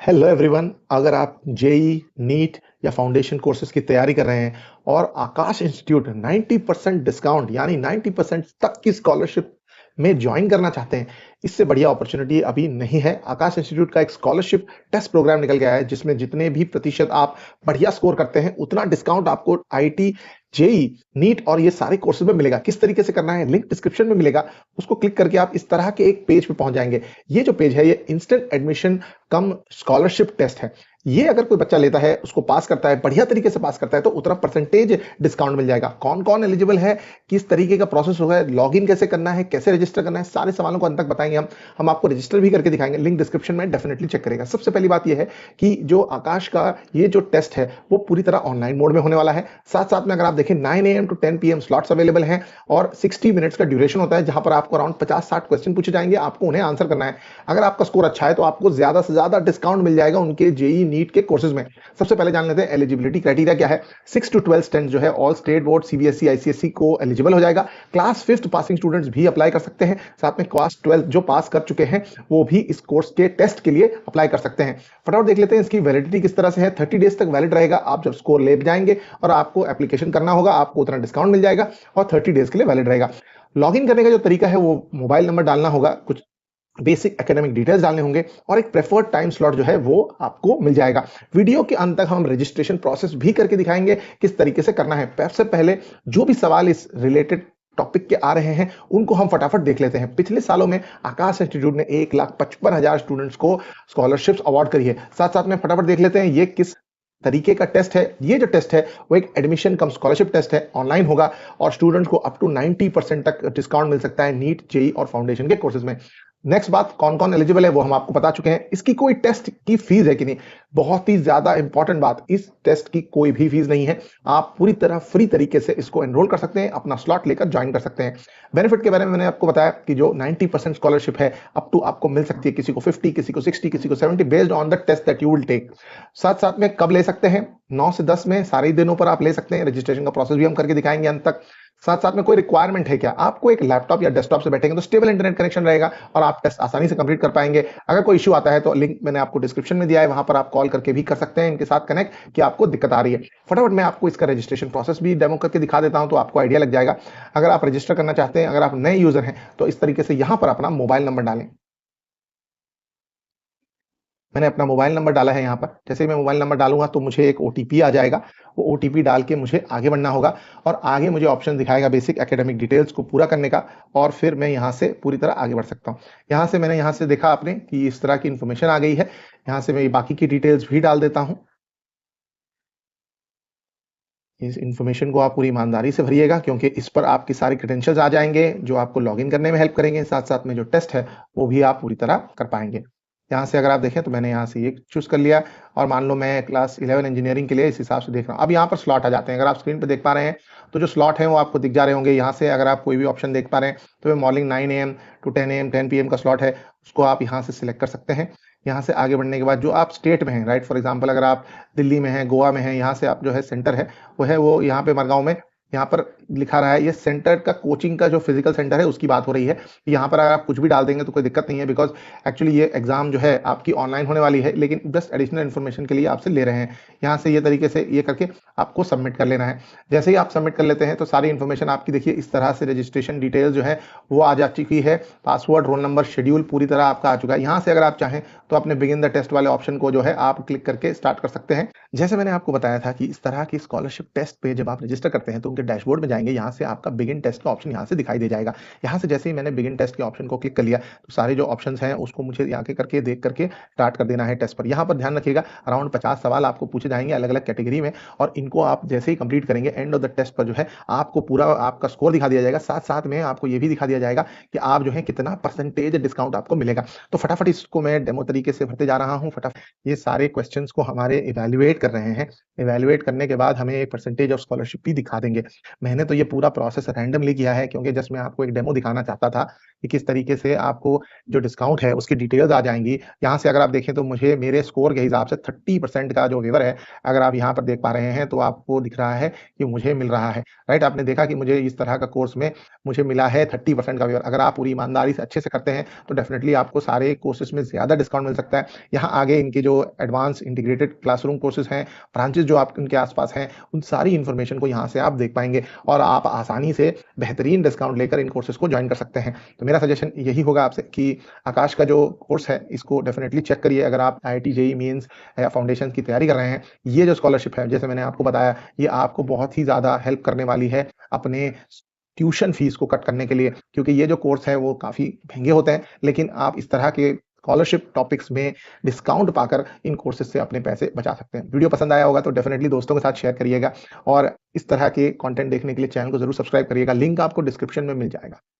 Hello everyone. अगर आप JEE, NEET या फाउंडेशन कोर्सेज की तैयारी कर रहे हैं और आकाश इंस्टीट्यूट 90% डिस्काउंट यानी 90% तक की स्कॉलरशिप में ज्वाइन करना चाहते हैं, इससे बढ़िया अपॉर्चुनिटी अभी नहीं है। आकाश इंस्टीट्यूट का एक स्कॉलरशिप टेस्ट प्रोग्राम निकल गया है जिसमें जितने भी प्रतिशत आप बढ़िया स्कोर करते हैं उतना डिस्काउंट आपको आईटी, जेई, नीट और ये सारे कोर्सेज में मिलेगा। किस तरीके से करना है, लिंक डिस्क्रिप्शन में मिलेगा। उसको क्लिक करके आप इस तरह के एक पेज पे पहुंच जाएंगे। ये जो पेज है ये instant admission cum scholarship test है। ये अगर कोई बच्चा लेता है, उसको पास करता है, बढ़िया तरीके से पास करता है, तो उतना परसेंटेज डिस्काउंट मिल जाएगा। कौन कौन एलिजिबल है, किस तरीके का प्रोसेस होगा, लॉगिन कैसे करना है, कैसे रजिस्टर करना है, सारे सवालों को अंत तक बताएंगे। हम आपको रजिस्टर भी करके दिखाएंगे। लिंक डिस्क्रिप्शन में डेफिनेटली चेक करेगा। सबसे पहली बात यह है कि जो आकाश का ये जो टेस्ट है वो पूरी तरह ऑनलाइन मोड में होने वाला है। साथ साथ में अगर आप देखें 9 AM to 10 PM slots available हैं और 60 मिनट्स का ड्यूरेशन होता है, जहां पर आपको अराउंड 50-60 क्वेश्चन पूछे जाएंगे, आपको उन्हें आंसर करना है। अगर आपका स्कोर अच्छा है तो आपको ज्यादा से ज्यादा डिस्काउंट मिल जाएगा उनके जेई नीट के कोर्सेज में। सबसे पहले जान लेते हैं एलिजिबिलिटी क्राइटेरिया क्या है। 6 टू 12 स्टूडेंट जो है all state board, CBSE, ICSE को एलिजिबल हो जाएगा। क्लास 5th पासिंग स्टूडेंट्स भी अप्लाई कर सकते हैं। साथ में क्लास 12 जो पास कर चुके हैं वो भी इस कोर्स के टेस्ट के लिए अप्लाई कर सकते हैं। फटाफट देख लेते हैं इसकी वैलिडिटी किस तरह से है। 30 डेज तक वैलिड रहेगा। आप जब स्कोर ले जाएंगे और आपको एप्लीकेशन करना होगा, आपको उतना डिस्काउंट मिल जाएगा और 30 डेज के लिए वैलिड रहेगा। लॉगिन करने का जो तरीका है वो मोबाइल नंबर डालना होगा, कुछ बेसिक एकेडमिक डिटेल्स डालने होंगे और एक प्रेफर्ड टाइम स्लॉट जो है वो आपको मिल जाएगा। वीडियो के अंत तक हम रजिस्ट्रेशन प्रोसेस भी करके दिखाएंगे किस तरीके से करना है। सबसे पहले जो भी सवाल इस रिलेटेड टॉपिक के आ रहे हैं उनको हम फटाफट देख लेते हैं। पिछले सालों में आकाश इंस्टीट्यूट ने 1,55,000 स्टूडेंट्स को स्कॉलरशिप्स अवार्ड करी है। साथ साथ में फटाफट देख लेते हैं ये किस तरीके का टेस्ट है। ये जो टेस्ट है वो एक एडमिशन कम स्कॉलरशिप टेस्ट है, ऑनलाइन होगा और स्टूडेंट्स को अप टू 90% तक डिस्काउंट मिल सकता है नीट, जेई और फाउंडेशन के कोर्सेज में। नेक्स्ट बात, कौन कौन एलिजिबल है वो हम आपको बता चुके हैं। इसकी कोई टेस्ट की फीस है कि नहीं, बहुत ही ज्यादा इंपॉर्टेंट बात, इस टेस्ट की कोई भी फीस नहीं है। आप पूरी तरह फ्री तरीके से इसको एनरोल कर सकते हैं, अपना स्लॉट लेकर ज्वाइन कर सकते हैं। बेनिफिट के बारे में मैंने आपको बताया कि जो 90% स्कॉलरशिप है अप टू आपको मिल सकती है, किसी को 50, किसी को 60, किसी को 70, based on the test that you will take. साथ साथ में कब ले सकते हैं, 9 से 10 में, सारे दिनों पर आप ले सकते हैं। रजिस्ट्रेशन का प्रोसेस भी हम करके दिखाएंगे अंत तक। साथ साथ में कोई रिक्वायरमेंट है क्या, आपको एक लैपटॉप या डेस्कटॉप से बैठेंगे तो स्टेबल इंटरनेट कनेक्शन रहेगा और आप टेस्ट आसानी से कंप्लीट कर पाएंगे। अगर कोई इश्यू आता है तो लिंक मैंने आपको डिस्क्रिप्शन में दिया है, वहां पर आप कॉल करके भी कर सकते हैं इनके साथ कनेक्ट कि आपको दिक्कत आ रही है। फटाफट मैं आपको इसका रजिस्ट्रेशन प्रोसेस भी डेमो करके दिखा देता हूं तो आपको आइडिया लग जाएगा। अगर आप रजिस्टर करना चाहते हैं, अगर आप नए यूजर हैं तो इस तरीके से यहां पर अपना मोबाइल नंबर डालें। मैंने अपना मोबाइल नंबर डाला है यहाँ पर। जैसे ही मैं मोबाइल नंबर डालूंगा तो मुझे एक ओटीपी आ जाएगा। वो ओटीपी डाल के मुझे आगे बढ़ना होगा और आगे मुझे ऑप्शन दिखाएगा बेसिक एकेडमिक डिटेल्स को पूरा करने का और फिर मैं यहाँ से पूरी तरह आगे बढ़ सकता हूँ। यहाँ से मैंने यहाँ से देखा आपने कि इस तरह की इन्फॉर्मेशन आ गई है। यहाँ से मैं बाकी की डिटेल्स भी डाल देता हूँ। इस इन्फॉर्मेशन को आप पूरी ईमानदारी से भरिएगा क्योंकि इस पर आपकी सारी क्रेडेंशियल्स आ जाएंगे जो आपको लॉगिन करने में हेल्प करेंगे। साथ साथ में जो टेस्ट है वो भी आप पूरी तरह कर पाएंगे। यहाँ से अगर आप देखें तो मैंने यहाँ से ये चूज कर लिया और मान लो मैं क्लास 11 इंजीनियरिंग के लिए इस हिसाब से देख रहा हूँ। अब यहाँ पर स्लॉट आ जाते हैं। अगर आप स्क्रीन पर देख पा रहे हैं तो जो स्लॉट है वो आपको दिख जा रहे होंगे। यहाँ से अगर आप कोई भी ऑप्शन देख पा रहे हैं तो morning 9 AM to 10 AM 10 PM का स्लॉट है, उसको आप यहाँ से सिलेक्ट कर सकते हैं। यहाँ से आगे बढ़ने के बाद जो आप स्टेट में हैं, राइट, फॉर एग्जांपल अगर आप दिल्ली में हैं, गोवा में हैं, यहाँ से आप जो है सेंटर है वो यहाँ पे मरगांव में यहाँ पर लिखा रहा है। ये सेंटर का कोचिंग का जो फिजिकल सेंटर है उसकी बात हो रही है। यहाँ पर अगर आप कुछ भी डाल देंगे तो कोई दिक्कत नहीं है बिकॉज एक्चुअली ये एग्जाम जो है आपकी ऑनलाइन होने वाली है, लेकिन जस्ट एडिशनल इन्फॉर्मेशन के लिए आपसे ले रहे हैं। यहाँ से ये तरीके से ये करके आपको सबमिट कर लेना है। जैसे ही आप सबमिट कर लेते हैं तो सारी इन्फॉर्मेशन आपकी देखिए इस तरह से रजिस्ट्रेशन डिटेल्स जो है वो आ जा चुकी है। पासवर्ड, रोल नंबर, शेड्यूल पूरी तरह आपका आ चुका है। यहाँ से अगर आप चाहें तो अपने बिगिन द टेस्ट वाले ऑप्शन को जो है आप क्लिक करके स्टार्ट कर सकते हैं। जैसे मैंने आपको बताया था कि इस तरह की स्कॉलरशिप टेस्ट पे जब आप रजिस्टर करते हैं तो उनके डैशबोर्ड में जाएंगे, यहाँ से आपका बिगिन टेस्ट का ऑप्शन यहाँ से दिखाई दे जाएगा। यहाँ से जैसे ही मैंने बिगिन टेस्ट के ऑप्शन को क्लिक कर लिया तो सारे जो ऑप्शंस हैं उसको मुझे यहाँ के करके देख करके स्टार्ट कर देना है टेस्ट पर। यहाँ पर ध्यान रखिएगा अराउंड 50 सवाल आपको पूछे जाएंगे अलग अलग कैटेगरी में और इनको आप जैसे ही कंप्लीट करेंगे एंड ऑफ द टेस्ट पर जो है आपको पूरा आपका स्कोर दिखा दिया जाएगा। साथ साथ में आपको ये भी दिखा दिया जाएगा कि आप जो है कितना परसेंटेज डिस्काउंट आपको मिलेगा। तो फटाफट इसको मैं डेमो तरीके से भरते जा रहा हूँ। फटाफट ये सारे क्वेश्चंस को हमारे इवैल्यूएट कर रहे हैं। इवैल्यूएट करने के बाद हमें एक परसेंटेज ऑफ स्कॉलरशिप भी दिखा देंगे। करेंगे। मैंने तो ये पूरा प्रोसेस रैंडमली किया है क्योंकि जस्ट मैं आपको एक डेमो दिखाना चाहता था कि किस तरीके से आपको जो डिस्काउंट है उसकी डिटेल्स आ जाएँगी। यहाँ से अगर आप देखें तो मुझे मेरे स्कोर के हिसाब से 30% का जो वेवर है, अगर आप यहाँ पर देख पा रहे हैं तो आपको दिख रहा है कि मुझे मिल रहा है, राइट? आपने देखा कि मुझे इस तरह का कोर्स में मुझे मिला है 30% का वेवर। अगर आप पूरी ईमानदारी से अच्छे से करते हैं तो डेफिनिटली आपको सारे कोर्सेस में ज़्यादा डिस्काउंट मिल सकता है। यहाँ आगे इनके जो एडवांस इंटीग्रेटेड क्लासरूम कोर्सेस हैं, ब्रांचेस जो आप उनके आसपास हैं, उन सारी इन्फॉर्मेशन को यहाँ से आप देख पाएँगे और आप आसानी से बेहतरीन डिस्काउंट लेकर इन कोर्सेस को जॉइन कर सकते हैं। तो मेरा सजेशन यही होगा आपसे कि आकाश का जो कोर्स है इसको डेफिनिटली चेक करिए अगर आप आईआईटी जेईई मेंस या फाउंडेशन की तैयारी कर रहे हैं। ये जो स्कॉलरशिप है जैसे मैंने आपको बताया, ये आपको बहुत ही ज़्यादा हेल्प करने वाली है अपने ट्यूशन फीस को कट करने के लिए, क्योंकि ये जो कोर्स है वो काफ़ी महँगे होते हैं, लेकिन आप इस तरह के स्कॉलरशिप टॉपिक्स में डिस्काउंट पाकर इन कोर्सेज़ से अपने पैसे बचा सकते हैं। वीडियो पसंद आया होगा तो डेफिनिटली दोस्तों के साथ शेयर करिएगा और इस तरह के कंटेंट देखने के लिए चैनल को ज़रूर सब्सक्राइब करिएगा। लिंक आपको डिस्क्रिप्शन में मिल जाएगा।